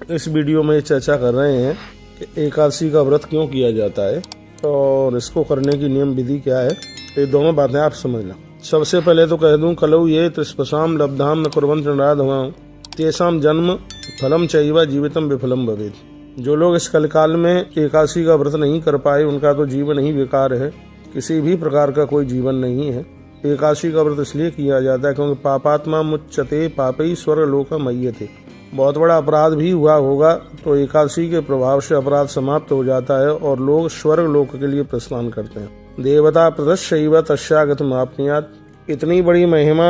इस वीडियो में चर्चा कर रहे हैं कि एकादशी का व्रत क्यों किया जाता है और इसको करने की नियम विधि क्या है। ये दोनों बातें आप समझना। सबसे पहले तो कह दूं, कलौ ये त्रिस्पशाम लब्धाम न कुर्वन्त नराधमां तेषां जन्म फलम चैव जीवितम विफलम भवेत्। जो लोग इस कलकाल में एकादशी का व्रत नहीं कर पाए उनका तो जीवन ही बेकार है, किसी भी प्रकार का कोई जीवन नहीं है। एकादशी का व्रत इसलिए किया जाता है क्योंकि पापात्मा मुच्यते पापै स्वर्ग लोक मय्यते। बहुत बड़ा अपराध भी हुआ होगा तो एकादशी के प्रभाव से अपराध समाप्त हो जाता है और लोग स्वर्ग लोक के लिए प्रस्थान करते हैं। देवता प्रदशैव तस्यागतम् आपनुयात्। इतनी बड़ी महिमा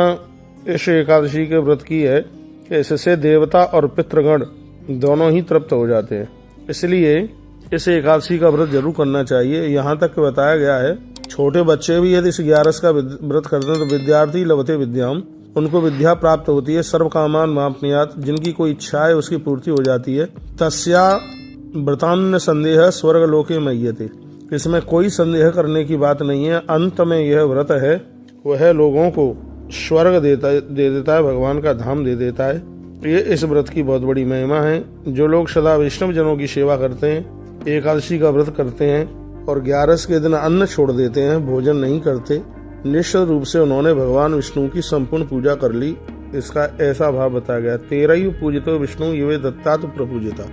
इस एकादशी के व्रत की है कि इससे देवता और पितृगण दोनों ही तृप्त हो जाते हैं। इसलिए इस एकादशी का व्रत जरूर करना चाहिए। यहाँ तक बताया गया है छोटे बच्चे भी यदि इस 11 का व्रत करते हैं तो विद्यार्थी लभते विद्याम, उनको विद्या प्राप्त होती है। सर्व कामान मापनीयात, जिनकी कोई इच्छा है उसकी पूर्ति हो जाती है। तस्या व्रतान्न संदेह स्वर्ग लोके मय्यते। इसमें कोई संदेह करने की बात नहीं है। अंत में यह व्रत है वह लोगों को स्वर्ग दे देता है, भगवान का धाम दे देता है। ये इस व्रत की बहुत बड़ी महिमा है। जो लोग सदा वैष्णव जनों की सेवा करते हैं, एकादशी का व्रत करते हैं और 11 के दिन अन्न छोड़ देते हैं, भोजन नहीं करते, निश्चित रूप से उन्होंने भगवान विष्णु की संपूर्ण पूजा कर ली। इसका ऐसा भाव बताया गया, तेरह पूजितो विष्णु ये दत्ता तो प्रपूजिता।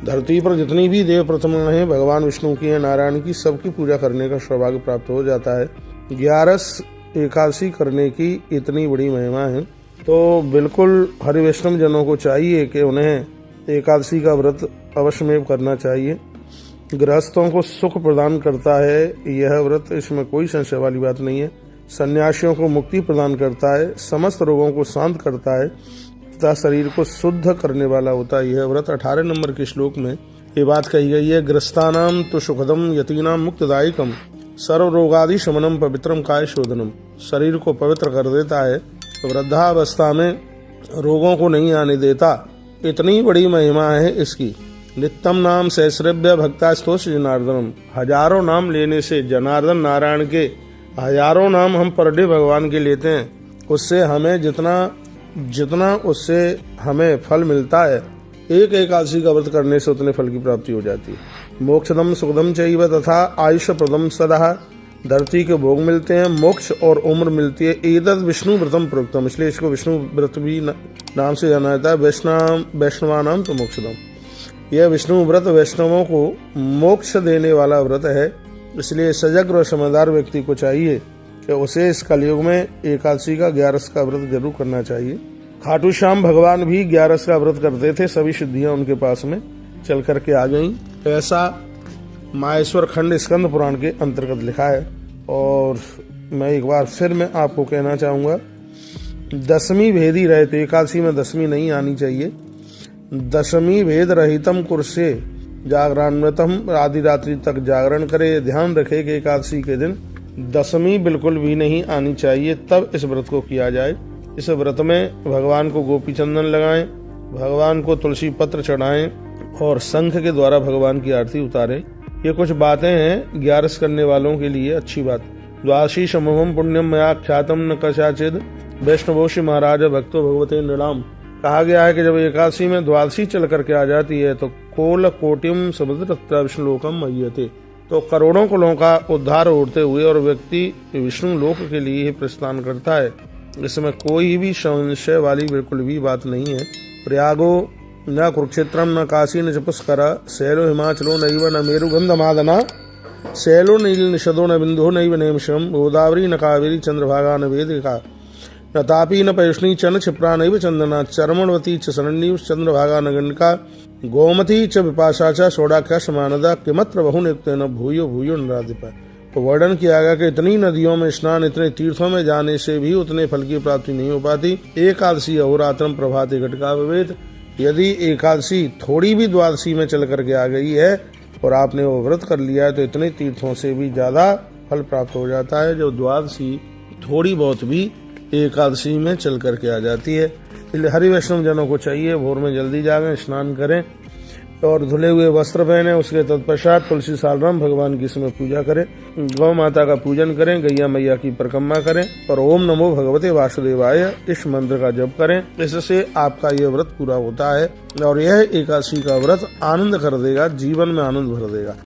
धरती पर जितनी भी देव प्रतिमा है भगवान विष्णु की है, नारायण की, सबकी पूजा करने का सौभाग्य प्राप्त हो जाता है। 11 एकादशी करने की इतनी बड़ी महिमा है तो बिल्कुल हरि वैष्णव जनों को चाहिए कि उन्हें एकादशी का व्रत अवश्य में करना चाहिए। गृहस्थों को सुख प्रदान करता है यह व्रत, इसमें कोई संशय वाली बात नहीं है। सन्यासियों को मुक्ति प्रदान करता है, समस्त रोगों को शांत करता है तथा शरीर को शुद्ध करने वाला होता है यह व्रत। 18 नंबर के श्लोक में ये बात कही गई है, ग्रस्तानाम तो सुखदम यतीनाम मुक्तदायकम सर्व रोगादि शमनम पवित्रम काय शोधनम। शरीर को पवित्र कर देता है, वृद्धावस्था में रोगों को नहीं आने देता। इतनी बड़ी महिमा है इसकी। नित्यम नाम सहस्रभ्य भक्तास्तोष जनार्दनम। हजारों नाम लेने से, जनार्दन नारायण के हजारों नाम हम पर डे भगवान के लेते हैं, उससे हमें जितना उससे हमें फल मिलता है, एक एकादशी का व्रत करने से उतने फल की प्राप्ति हो जाती है। मोक्षदम सुखदम चैव तथा आयुष प्रदम सदा। धरती के भोग मिलते हैं, मोक्ष और उम्र मिलती है। एतद् विष्णु व्रतम प्रोक्तम, इसलिए इसको विष्णु व्रत भी नाम से जाना जाता है। वैष्णवानाम तो मोक्षदम। यह विष्णु व्रत वैष्णवों को मोक्ष देने वाला व्रत है। इसलिए सजग और समझदार व्यक्ति को चाहिए कि उसे इस कलयुग में एकादशी का 11 का व्रत जरूर करना चाहिए। खाटू श्याम भगवान भी 11 का व्रत करते थे, सभी सिद्धियां उनके पास में चल करके आ गईं। ऐसा माहेश्वर खंड स्कंद पुराण के अंतर्गत लिखा है। और मैं एक बार फिर मैं आपको कहना चाहूँगा, 10वीं भेदी रहते, एकादशी में 10वीं नहीं आनी चाहिए। 10वीं भेद रहितम कुर्से जागरान्वितम, आधी रात्रि तक जागरण करे। ध्यान रखे कि एकादशी के दिन 10वीं बिल्कुल भी नहीं आनी चाहिए, तब इस व्रत को किया जाए। इस व्रत में भगवान को गोपी चंदन लगाएं, भगवान को तुलसी पत्र चढ़ाएं और शंख के द्वारा भगवान की आरती उतारें। ये कुछ बातें हैं 11 करने वालों के लिए अच्छी बात। द्वादशी समभम पुण्यम मया ख्यातम न कस्याचिद वैष्णवोषि महाराज भक्तो भगवते नृणाम। कहा गया है कि जब एकादशी में द्वादशी चल करके आ जाती है तो कोल कोटिम समुद्र विष्णु लोकम मय्यते, तो करोड़ों कुलों का उद्धार होते हुए और व्यक्ति विष्णु लोक के लिए ही प्रस्थान करता है। इसमें कोई भी संशय वाली बिल्कुल भी बात नहीं है। प्रयागो न कुरुक्षेत्रम न काशी न च पुष्कर शैलो हिमाचलो नैव न मेरुगंधमादना शैलो नील निषदो न बिंदु नैव नेमशम गोदावरी न कावेरी चंद्रभागा न वेदिका न तापी न पैष्णी चन क्षिप्रा नैव चंदना चर्मणवती च शरण्यु चंद्रभागा न गंडका गोमती च विपाशा च सोडाख्या समानदा किमत्र बहुनियुक्त न भूयो भूयो नराधिपा। तो वर्णन किया गया कि इतनी नदियों में स्नान, इतने तीर्थों में जाने से भी उतने फल की प्राप्ति नहीं हो पाती। एकादशी अहोरात्रम प्रभाते घटका भवेत्। यदि एकादशी थोड़ी भी द्वादशी में चल करके आ गई है और आपने वो व्रत कर लिया है तो इतने तीर्थों से भी ज्यादा फल प्राप्त हो जाता है जो द्वादशी थोड़ी बहुत भी एकादशी में चल करके आ जाती है। इसलिए हरि वैष्णव जनों को चाहिए भोर में जल्दी जागें, स्नान करें और धुले हुए वस्त्र पहने। उसके तत्पश्चात तुलसी सालग्राम भगवान की इसमें पूजा करें, गौ माता का पूजन करें, गैया मैया की परिक्रमा करें और ओम नमो भगवते वासुदेवाय इस मंत्र का जप करें। इससे आपका ये व्रत पूरा होता है और यह एकादशी का व्रत आनंद कर देगा, जीवन में आनंद भर देगा।